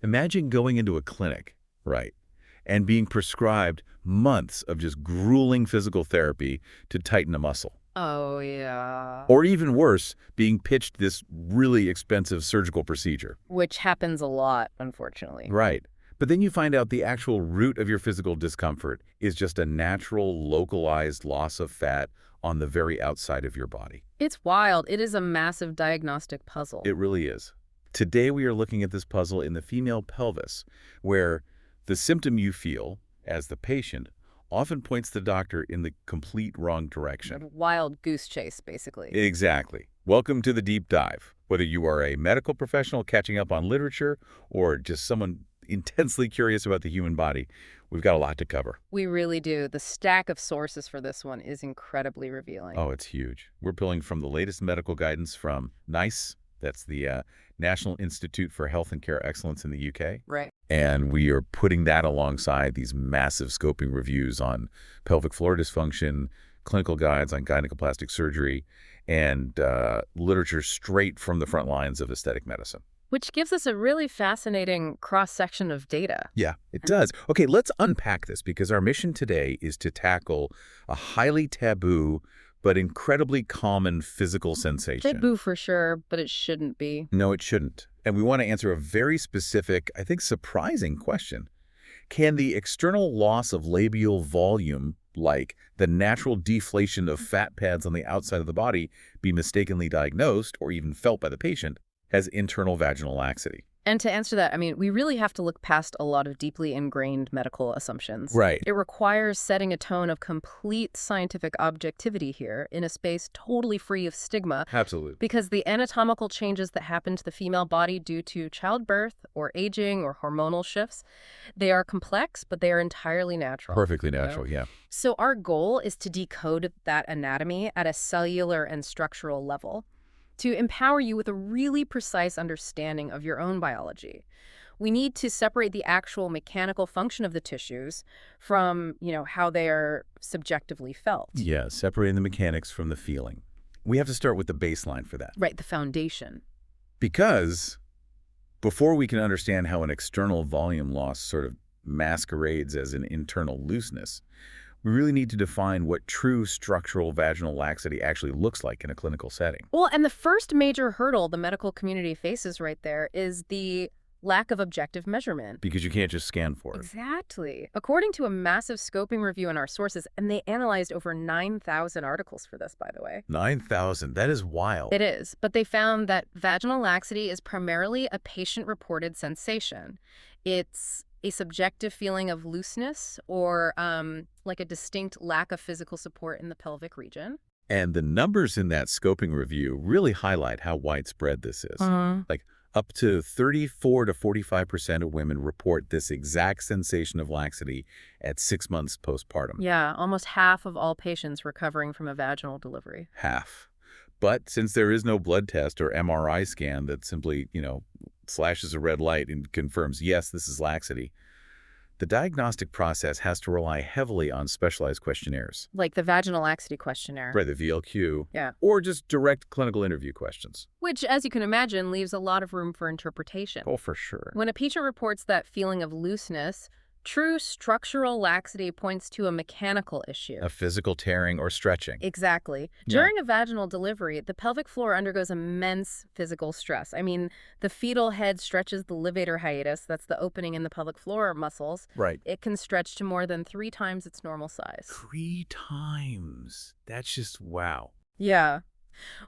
Imagine going into a clinic, right, and being prescribed months of just grueling physical therapy to tighten a muscle. Oh, yeah. Or even worse, being pitched this really expensive surgical procedure. Which happens a lot, unfortunately. Right. But then you find out the actual root of your physical discomfort is just a natural, localized loss of fat on the very outside of your body. It's wild. It is a massive diagnostic puzzle. It really is. Today we are looking at this puzzle in the female pelvis, where the symptom you feel, as the patient, often points the doctor in the complete wrong A direction. wild goose chase, basically. Exactly. Welcome to the deep dive. Whether you are a medical professional catching up on literature or just someone intensely curious about the human body, we've got a lot to cover. We really do. The stack of sources for this one is incredibly revealing. Oh, it's huge. We're pulling from the latest medical guidance from NICE, that's the National Institute for Health and Care Excellence in the UK. Right. And we are putting that alongside these massive scoping reviews on pelvic floor dysfunction, clinical guides on gynecoplastic surgery, and literature straight from the front lines of aesthetic medicine. Which gives us a really fascinating cross-section of data. Yeah, it does. Okay, let's unpack this because our mission today is to tackle a highly taboo but incredibly common physical sensation. Taboo for sure, but it shouldn't be. No, it shouldn't. And we want to answer a very specific, I think surprising question. Can the external loss of labial volume, like the natural deflation of fat pads on the outside of the body, be mistakenly diagnosed or even felt by the patient as internal vaginal laxity? And to answer that, I mean, we really have to look past a lot of deeply ingrained medical assumptions. Right. It requires setting a tone of complete scientific objectivity here in a space totally free of stigma, Absolutely. because the anatomical changes that happen to the female body due to childbirth or aging or hormonal shifts, they are complex, but they are entirely natural. Perfectly natural, yeah. So our goal is to decode that anatomy at a cellular and structural level, to empower you with a really precise understanding of your own biology. We need to separate the actual mechanical function of the tissues from, how they are subjectively felt. Yeah, separating the mechanics from the feeling. We have to start with the baseline for that. Right, the foundation. Because before we can understand how an external volume loss sort of masquerades as an internal looseness, we really need to define what true structural vaginal laxity actually looks like in a clinical setting. Well, and the first major hurdle the medical community faces right there is the lack of objective measurement. Because you can't just scan for it. Exactly. According to a massive scoping review in our sources, and they analyzed over 9,000 articles for this, by the way. 9,000, that is wild. It is, but they found that vaginal laxity is primarily a patient-reported sensation. It's a subjective feeling of looseness or like a distinct lack of physical support in the pelvic region. And the numbers in that scoping review really highlight how widespread this is. Like up to 34 to 45% of women report this exact sensation of laxity at 6 months postpartum. Yeah, almost half of all patients recovering from a vaginal delivery. Half. But since there is no blood test or MRI scan that simply, slashes a red light and confirms, yes, this is laxity, the diagnostic process has to rely heavily on specialized questionnaires. Like the vaginal laxity questionnaire. Right, the VLQ. Yeah. Or just direct clinical interview questions. Which, as you can imagine, leaves a lot of room for interpretation. Oh, for sure. When a patient reports that feeling of looseness, true structural laxity points to a mechanical issue. A physical tearing or stretching. Exactly. Yeah. During a vaginal delivery, the pelvic floor undergoes immense physical stress. I mean, the fetal head stretches the levator hiatus, that's the opening in the pelvic floor muscles. Right. It can stretch to more than 3 times its normal size. 3 times. That's just wow. Yeah.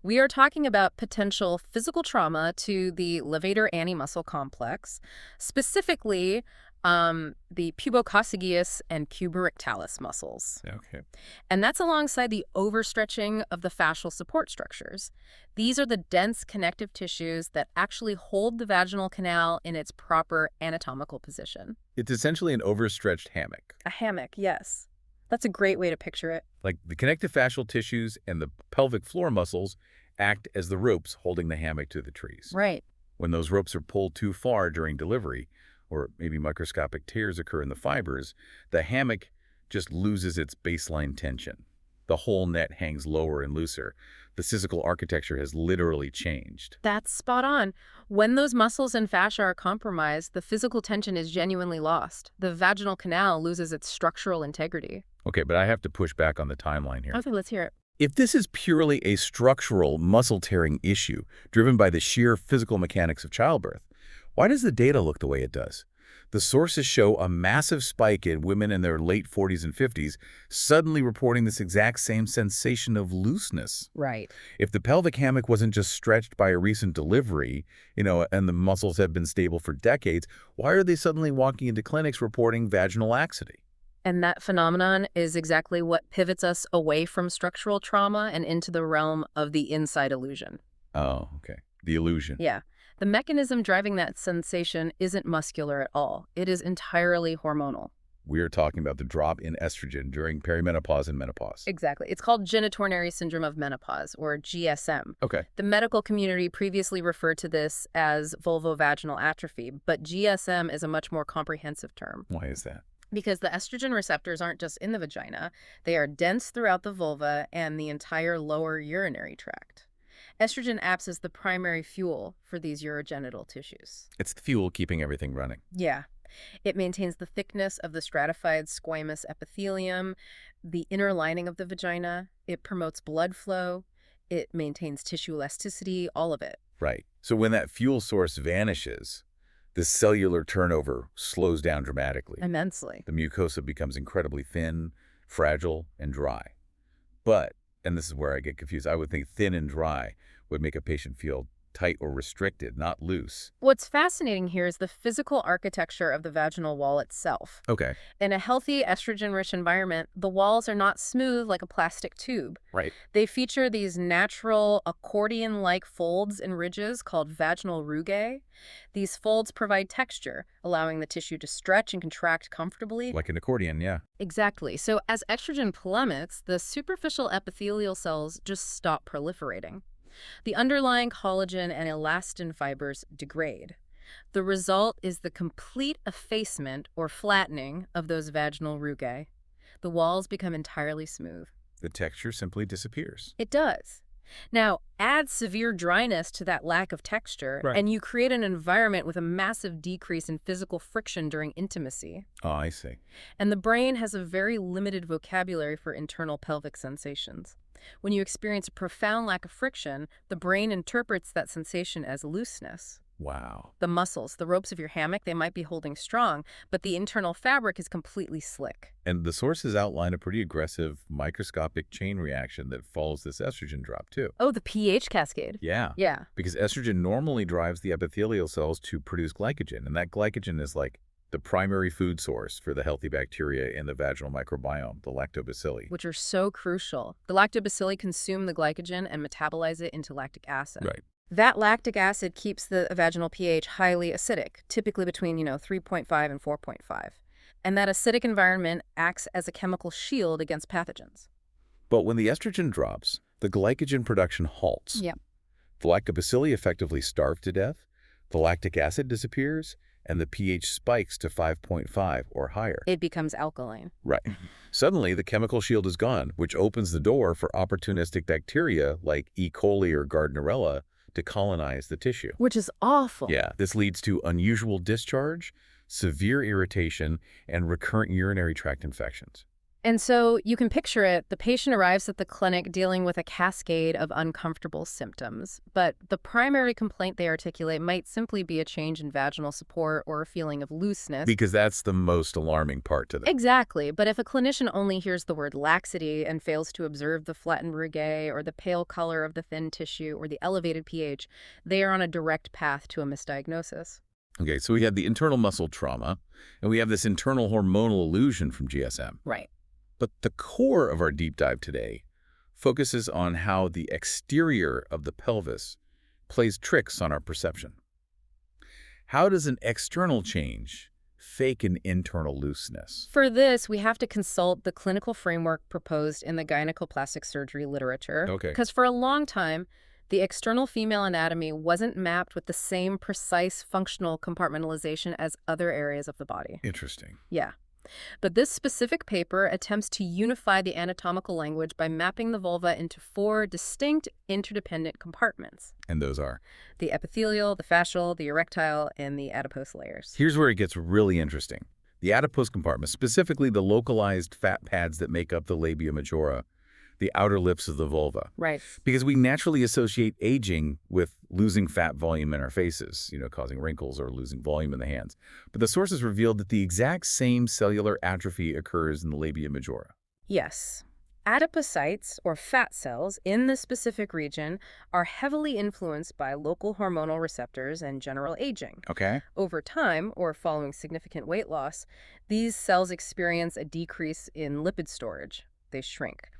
We are talking about potential physical trauma to the levator muscle complex, specifically the pubococcygeus and cuborectalis muscles. Okay. And that's alongside the overstretching of the fascial support structures. These are the dense connective tissues that actually hold the vaginal canal in its proper anatomical position. It's essentially an overstretched hammock. A hammock, yes. That's a great way to picture it. Like the connective fascial tissues and the pelvic floor muscles act as the ropes holding the hammock to the trees. Right. When those ropes are pulled too far during delivery, or maybe microscopic tears occur in the fibers, the hammock just loses its baseline tension. The whole net hangs lower and looser. The physical architecture has literally changed. That's spot on. When those muscles and fascia are compromised, the physical tension is genuinely lost. The vaginal canal loses its structural integrity. Okay, but I have to push back on the timeline here. Okay, let's hear it. If this is purely a structural muscle-tearing issue driven by the sheer physical mechanics of childbirth, why does the data look the way it does? The sources show a massive spike in women in their late 40s and 50s suddenly reporting this exact same sensation of looseness. Right. If the pelvic hammock wasn't just stretched by a recent delivery, and the muscles have been stable for decades, why are they suddenly walking into clinics reporting vaginal laxity? And that phenomenon is exactly what pivots us away from structural trauma and into the realm of the inside illusion. Oh, okay. The illusion. Yeah. The mechanism driving that sensation isn't muscular at all. It is entirely hormonal. We're talking about the drop in estrogen during perimenopause and menopause. Exactly. It's called genitourinary syndrome of menopause, or GSM. Okay. The medical community previously referred to this as vulvovaginal atrophy, but GSM is a much more comprehensive term. Why is that? Because the estrogen receptors aren't just in the vagina, they are dense throughout the vulva and the entire lower urinary tract. Estrogen acts as the primary fuel for these urogenital tissues. It's the fuel keeping everything running. Yeah. It maintains the thickness of the stratified squamous epithelium, the inner lining of the vagina. It promotes blood flow. It maintains tissue elasticity, all of it. Right. So when that fuel source vanishes, the cellular turnover slows down dramatically. Immensely. The mucosa becomes incredibly thin, fragile, and dry. But, and this is where I get confused, I would think thin and dry would make a patient feel tight or restricted, not loose. What's fascinating here is the physical architecture of the vaginal wall itself. Okay. In a healthy, estrogen-rich environment, the walls are not smooth like a plastic tube. Right. They feature these natural accordion-like folds and ridges called vaginal rugae. These folds provide texture, allowing the tissue to stretch and contract comfortably. Like an accordion, yeah. Exactly. So as estrogen plummets, the superficial epithelial cells just stop proliferating. The underlying collagen and elastin fibers degrade. The result is the complete effacement or flattening of those vaginal rugae. The walls become entirely smooth. The texture simply disappears. It does. Now, add severe dryness to that lack of texture, Right. and you create an environment with a massive decrease in physical friction during intimacy. Oh, I see. And the brain has a very limited vocabulary for internal pelvic sensations. When you experience a profound lack of friction, the brain interprets that sensation as looseness. Wow. The muscles, the ropes of your hammock, they might be holding strong, but the internal fabric is completely slick. And the sources outline a pretty aggressive microscopic chain reaction that follows this estrogen drop, too. Oh, the pH cascade. Yeah. Yeah. Because estrogen normally drives the epithelial cells to produce glycogen, and that glycogen is like the primary food source for the healthy bacteria in the vaginal microbiome, the lactobacilli. Which are so crucial. The lactobacilli consume the glycogen and metabolize it into lactic acid. Right. That lactic acid keeps the vaginal pH highly acidic, typically between, 3.5 and 4.5. And that acidic environment acts as a chemical shield against pathogens. But when the estrogen drops, the glycogen production halts. Yep. The lactobacilli effectively starve to death, the lactic acid disappears, and the pH spikes to 5.5 or higher. It becomes alkaline. Right. Suddenly, the chemical shield is gone, which opens the door for opportunistic bacteria like E. coli or Gardnerella to colonize the tissue. Which is awful. Yeah, this leads to unusual discharge, severe irritation, and recurrent urinary tract infections. And so you can picture it. The patient arrives at the clinic dealing with a cascade of uncomfortable symptoms. But the primary complaint they articulate might simply be a change in vaginal support or a feeling of looseness. Because that's the most alarming part to them. Exactly. But if a clinician only hears the word laxity and fails to observe the flattened rugae or the pale color of the thin tissue or the elevated pH, they are on a direct path to a misdiagnosis. Okay, so we have the internal muscle trauma, and we have this internal hormonal illusion from GSM. Right. But the core of our deep dive today focuses on how the exterior of the pelvis plays tricks on our perception. How does an external change fake an internal looseness? For this, we have to consult the clinical framework proposed in the gynecoplastic surgery literature. Okay. Because for a long time, the external female anatomy wasn't mapped with the same precise functional compartmentalization as other areas of the body. Interesting. Yeah. But this specific paper attempts to unify the anatomical language by mapping the vulva into 4 distinct interdependent compartments: And those are. the epithelial, the fascial, the erectile, and the adipose layers. Here's where it gets really interesting. The adipose compartment, specifically the localized fat pads that make up the labia majora, the outer lips of the vulva. Right. Because we naturally associate aging with losing fat volume in our faces, causing wrinkles or losing volume in the hands. But the sources revealed that the exact same cellular atrophy occurs in the labia majora. Yes. Adipocytes, or fat cells, in the specific region are heavily influenced by local hormonal receptors and general aging. Okay? Over time, or following significant weight loss, these cells experience a decrease in lipid storage. They shrink.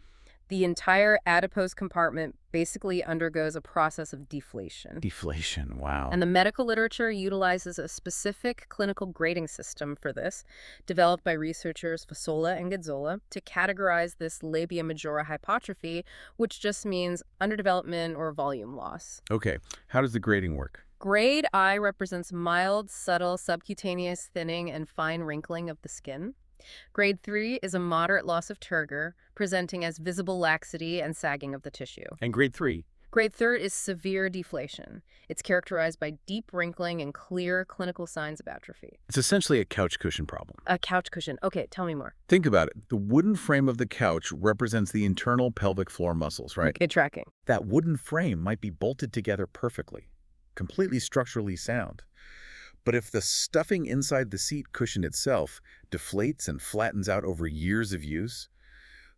The entire adipose compartment basically undergoes a process of deflation. Deflation, wow. And the medical literature utilizes a specific clinical grading system for this, developed by researchers Fasola and Gazzola, to categorize this labia majora hypertrophy, which just means underdevelopment or volume loss. Okay, how does the grading work? Grade I represents mild, subtle subcutaneous thinning and fine wrinkling of the skin. Grade 3 is a moderate loss of turgor, presenting as visible laxity and sagging of the tissue. And grade 3? Grade 3 is severe deflation. It's characterized by deep wrinkling and clear clinical signs of atrophy. It's essentially a couch cushion problem. A couch cushion. Okay, tell me more. Think about it. The wooden frame of the couch represents the internal pelvic floor muscles, right? Okay, tracking. That wooden frame might be bolted together perfectly, completely structurally sound. But if the stuffing inside the seat cushion itself deflates and flattens out over years of use,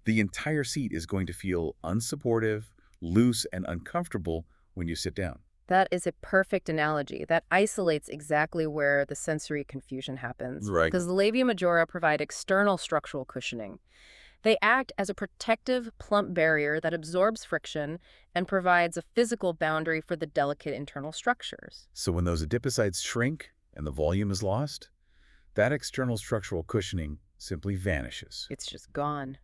the entire seat is going to feel unsupportive, loose, and uncomfortable when you sit down. That is a perfect analogy. That isolates exactly where the sensory confusion happens. Right. Because the labia majora provide external structural cushioning. They act as a protective, plump barrier that absorbs friction and provides a physical boundary for the delicate internal structures. So when those adipocytes shrink and the volume is lost, that external structural cushioning simply vanishes. It's just gone.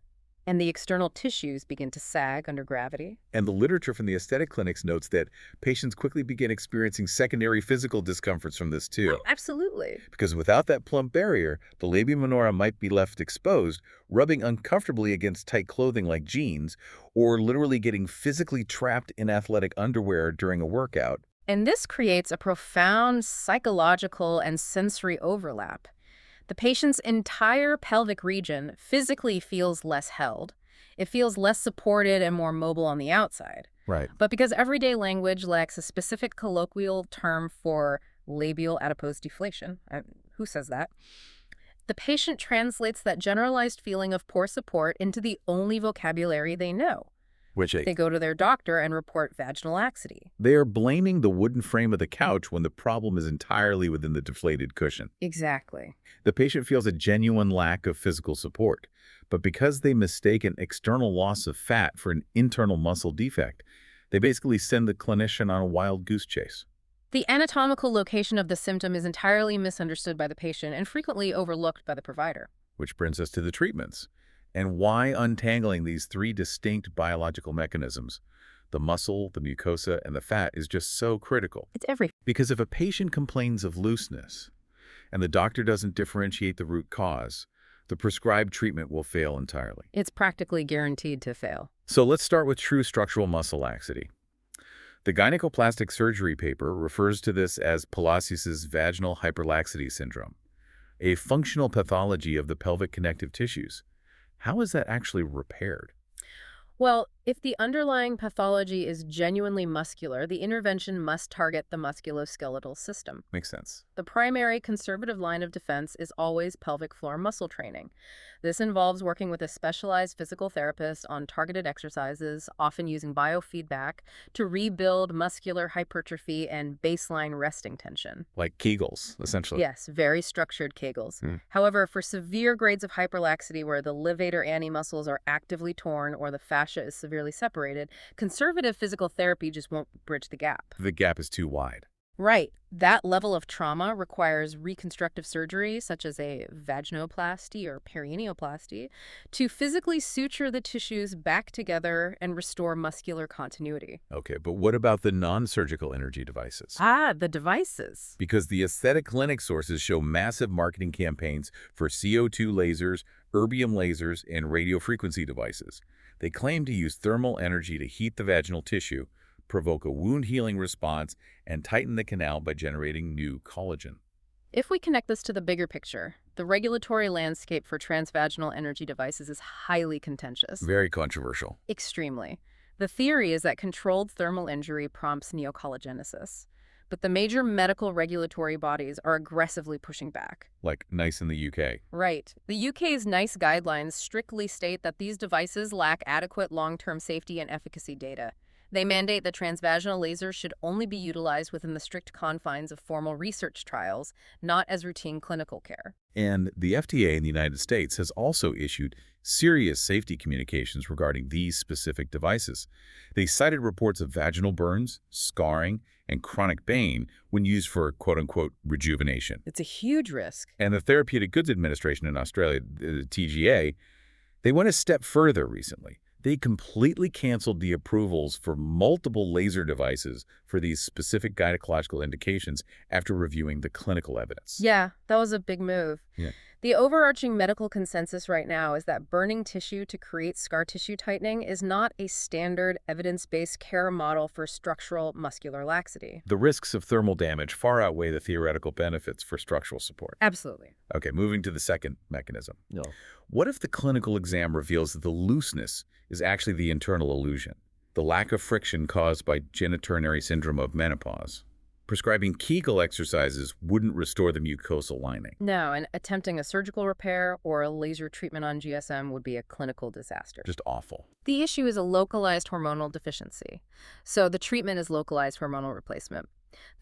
And the external tissues begin to sag under gravity. And the literature from the aesthetic clinics notes that patients quickly begin experiencing secondary physical discomforts from this too. Oh, absolutely. Because without that plump barrier, the labia minora might be left exposed, rubbing uncomfortably against tight clothing like jeans, or literally getting physically trapped in athletic underwear during a workout. And this creates a profound psychological and sensory overlap. The patient's entire pelvic region physically feels less held. It feels less supported and more mobile on the outside. Right. But because everyday language lacks a specific colloquial term for labial adipose deflation, who says that? The patient translates that generalized feeling of poor support into the only vocabulary they know. They go to their doctor and report vaginal laxity. They are blaming the wooden frame of the couch when the problem is entirely within the deflated cushion. Exactly. The patient feels a genuine lack of physical support, but because they mistake an external loss of fat for an internal muscle defect, they basically send the clinician on a wild goose chase. The anatomical location of the symptom is entirely misunderstood by the patient and frequently overlooked by the provider. Which brings us to the treatments. And why untangling these 3 distinct biological mechanisms, the muscle, the mucosa, and the fat, is just so critical. It's everything. Because if a patient complains of looseness and the doctor doesn't differentiate the root cause, the prescribed treatment will fail entirely. It's practically guaranteed to fail. So let's start with true structural muscle laxity. The gynecoplastic surgery paper refers to this as Palacios's vaginal hyperlaxity syndrome, a functional pathology of the pelvic connective tissues. How is that actually repaired? Well, if the underlying pathology is genuinely muscular, the intervention must target the musculoskeletal system. Makes sense. The primary conservative line of defense is always pelvic floor muscle training. This involves working with a specialized physical therapist on targeted exercises, often using biofeedback, to rebuild muscular hypertrophy and baseline resting tension. Like Kegels, essentially. Yes, very structured Kegels. However, for severe grades of hyperlaxity where the levator ani muscles are actively torn or the fascia is severely separated, conservative physical therapy just won't bridge the gap. The gap is too wide. Right. That level of trauma requires reconstructive surgery, such as a vaginoplasty or perineoplasty, to physically suture the tissues back together and restore muscular continuity. Okay, but what about the non-surgical energy devices? Ah, the devices. Because the aesthetic clinic sources show massive marketing campaigns for CO2 lasers, erbium lasers, and radiofrequency devices. They claim to use thermal energy to heat the vaginal tissue, provoke a wound healing response, and tighten the canal by generating new collagen. If we connect this to the bigger picture, the regulatory landscape for transvaginal energy devices is highly contentious. Very controversial. Extremely. The theory is that controlled thermal injury prompts neocollagenesis, but the major medical regulatory bodies are aggressively pushing back. Like nice in the UK. Right. The UK's NICE guidelines strictly state that these devices lack adequate long-term safety and efficacy data. They mandate that transvaginal lasers should only be utilized within the strict confines of formal research trials, not as routine clinical care. And the FDA in the United States has also issued serious safety communications regarding these specific devices. They cited reports of vaginal burns, scarring, and chronic pain when used for quote-unquote rejuvenation. It's a huge risk. And the Therapeutic Goods Administration in Australia, the TGA, they went a step further recently. They completely canceled the approvals for multiple laser devices for these specific gynecological indications after reviewing the clinical evidence. Yeah, that was a big move. Yeah. The overarching medical consensus right now is that burning tissue to create scar tissue tightening is not a standard evidence-based care model for structural muscular laxity. The risks of thermal damage far outweigh the theoretical benefits for structural support. Absolutely. Okay, moving to the second mechanism. No. What if the clinical exam reveals that the looseness is actually the internal illusion, the lack of friction caused by genitourinary syndrome of menopause? Prescribing Kegel exercises wouldn't restore the mucosal lining. No, and attempting a surgical repair or a laser treatment on GSM would be a clinical disaster. Just awful. The issue is a localized hormonal deficiency. So the treatment is localized hormonal replacement.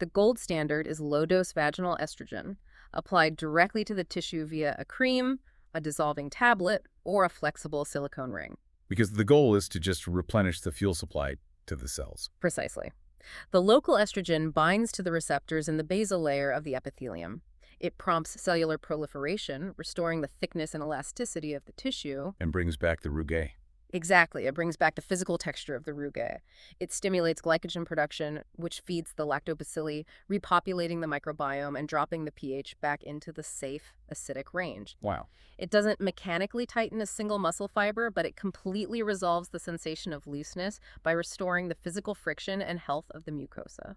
The gold standard is low-dose vaginal estrogen, applied directly to the tissue via a cream, a dissolving tablet, or a flexible silicone ring. Because the goal is to just replenish the fuel supply to the cells. Precisely. The local estrogen binds to the receptors in the basal layer of the epithelium. It prompts cellular proliferation, restoring the thickness and elasticity of the tissue. And brings back the rugae. Exactly. It brings back the physical texture of the rugae. It stimulates glycogen production, which feeds the lactobacilli, repopulating the microbiome and dropping the pH back into the safe acidic range. Wow. It doesn't mechanically tighten a single muscle fiber, but it completely resolves the sensation of looseness by restoring the physical friction and health of the mucosa.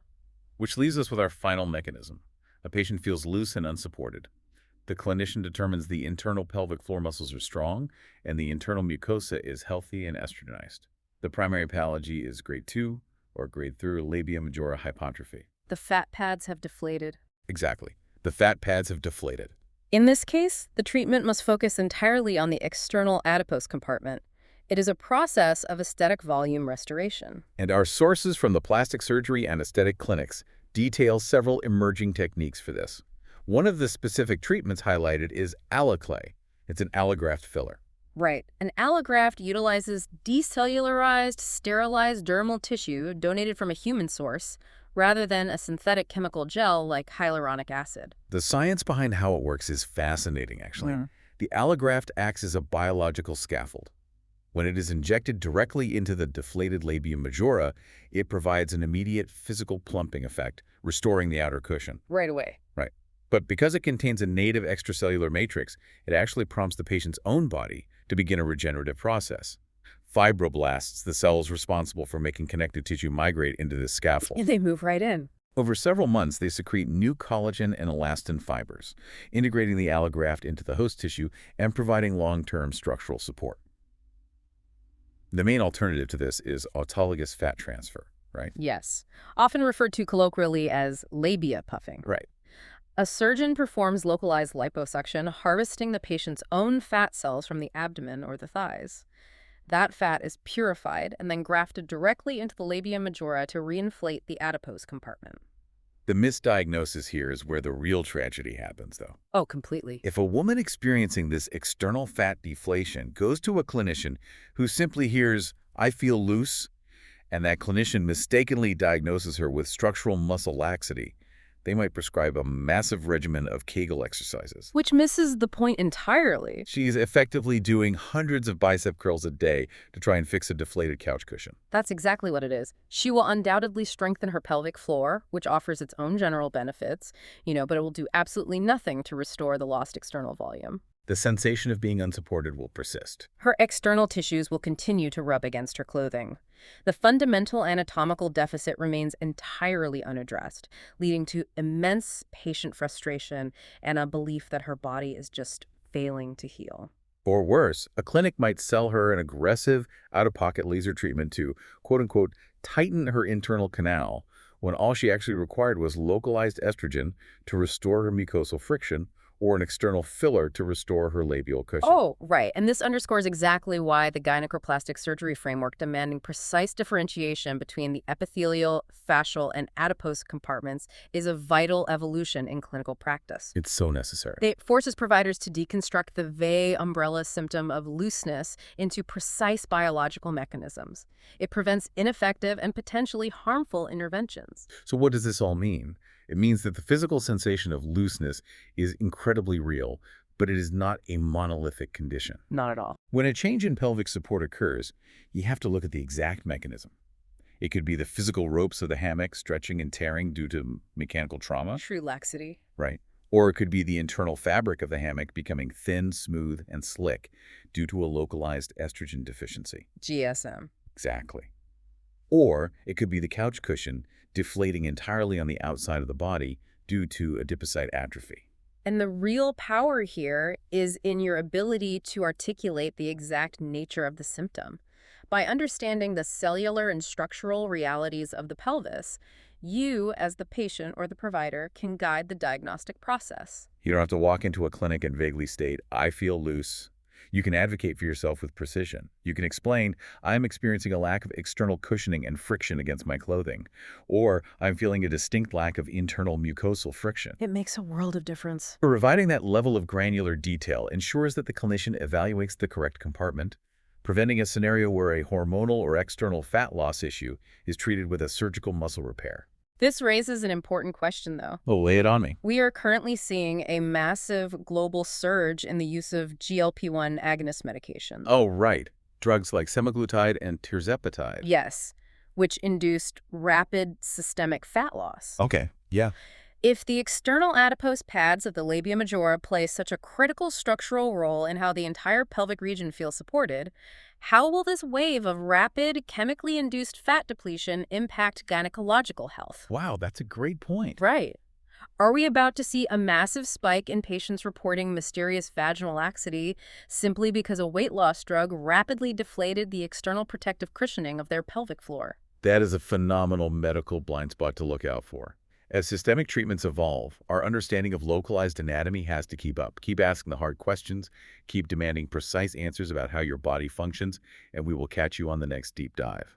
Which leaves us with our final mechanism. A patient feels loose and unsupported. The clinician determines the internal pelvic floor muscles are strong and the internal mucosa is healthy and estrogenized. The primary pathology is grade 2 or grade 3 labia majora hypertrophy. The fat pads have deflated. Exactly. The fat pads have deflated. In this case, the treatment must focus entirely on the external adipose compartment. It is a process of aesthetic volume restoration. And our sources from the plastic surgery and aesthetic clinics detail several emerging techniques for this. One of the specific treatments highlighted is alloclay. It's an allograft filler. Right. An allograft utilizes decellularized, sterilized dermal tissue donated from a human source, rather than a synthetic chemical gel like hyaluronic acid. The science behind how it works is fascinating, actually. The allograft acts as a biological scaffold. When it is injected directly into the deflated labia majora, it provides an immediate physical plumping effect, restoring the outer cushion. Right away. Right. But because it contains a native extracellular matrix, it actually prompts the patient's own body to begin a regenerative process. Fibroblasts, the cells responsible for making connective tissue, migrate into this scaffold. And they move right in. Over several months, they secrete new collagen and elastin fibers, integrating the allograft into the host tissue and providing long-term structural support. The main alternative to this is autologous fat transfer, right? Yes. Often referred to colloquially as labia puffing. Right. A surgeon performs localized liposuction, harvesting the patient's own fat cells from the abdomen or the thighs. That fat is purified and then grafted directly into the labia majora to reinflate the adipose compartment. The misdiagnosis here is where the real tragedy happens, though. Oh, completely. If a woman experiencing this external fat deflation goes to a clinician who simply hears, "I feel loose," and that clinician mistakenly diagnoses her with structural muscle laxity, They might prescribe a massive regimen of Kegel exercises. Which misses the point entirely. She's effectively doing hundreds of bicep curls a day to try and fix a deflated couch cushion. That's exactly what it is. She will undoubtedly strengthen her pelvic floor, which offers its own general benefits, but it will do absolutely nothing to restore the lost external volume. The sensation of being unsupported will persist. Her external tissues will continue to rub against her clothing. The fundamental anatomical deficit remains entirely unaddressed, leading to immense patient frustration and a belief that her body is just failing to heal. Or worse, a clinic might sell her an aggressive, out-of-pocket laser treatment to, quote-unquote, tighten her internal canal, when all she actually required was localized estrogen to restore her mucosal friction, or an external filler to restore her labial cushion. Oh, right. And this underscores exactly why the gynecoplastic surgery framework demanding precise differentiation between the epithelial, fascial, and adipose compartments is a vital evolution in clinical practice. It's so necessary. It forces providers to deconstruct the vague umbrella symptom of looseness into precise biological mechanisms. It prevents ineffective and potentially harmful interventions. So what does this all mean? It means that the physical sensation of looseness is incredibly real, but it is not a monolithic condition. Not at all. When a change in pelvic support occurs, you have to look at the exact mechanism. It could be the physical ropes of the hammock stretching and tearing due to mechanical trauma. True laxity. Right. Or it could be the internal fabric of the hammock becoming thin, smooth, and slick due to a localized estrogen deficiency. GSM. Exactly. Or it could be the couch cushion deflating entirely on the outside of the body due to adipocyte atrophy. And the real power here is in your ability to articulate the exact nature of the symptom. By understanding the cellular and structural realities of the pelvis, you, as the patient or the provider, can guide the diagnostic process. You don't have to walk into a clinic and vaguely state, "I feel loose." You can advocate for yourself with precision. You can explain, "I'm experiencing a lack of external cushioning and friction against my clothing," or "I'm feeling a distinct lack of internal mucosal friction." It makes a world of difference. Providing that level of granular detail ensures that the clinician evaluates the correct compartment, preventing a scenario where a hormonal or external fat loss issue is treated with a surgical muscle repair. This raises an important question, though. Oh, lay it on me. We are currently seeing a massive global surge in the use of GLP-1 agonist medications. Oh, right. Drugs like semaglutide and tirzepatide. Yes, which induced rapid systemic fat loss. Okay, yeah. If the external adipose pads of the labia majora play such a critical structural role in how the entire pelvic region feels supported, how will this wave of rapid, chemically induced fat depletion impact gynecological health? Wow, that's a great point. Right. Are we about to see a massive spike in patients reporting mysterious vaginal laxity simply because a weight loss drug rapidly deflated the external protective cushioning of their pelvic floor? That is a phenomenal medical blind spot to look out for. As systemic treatments evolve, our understanding of localized anatomy has to keep up. Keep asking the hard questions, keep demanding precise answers about how your body functions, and we will catch you on the next deep dive.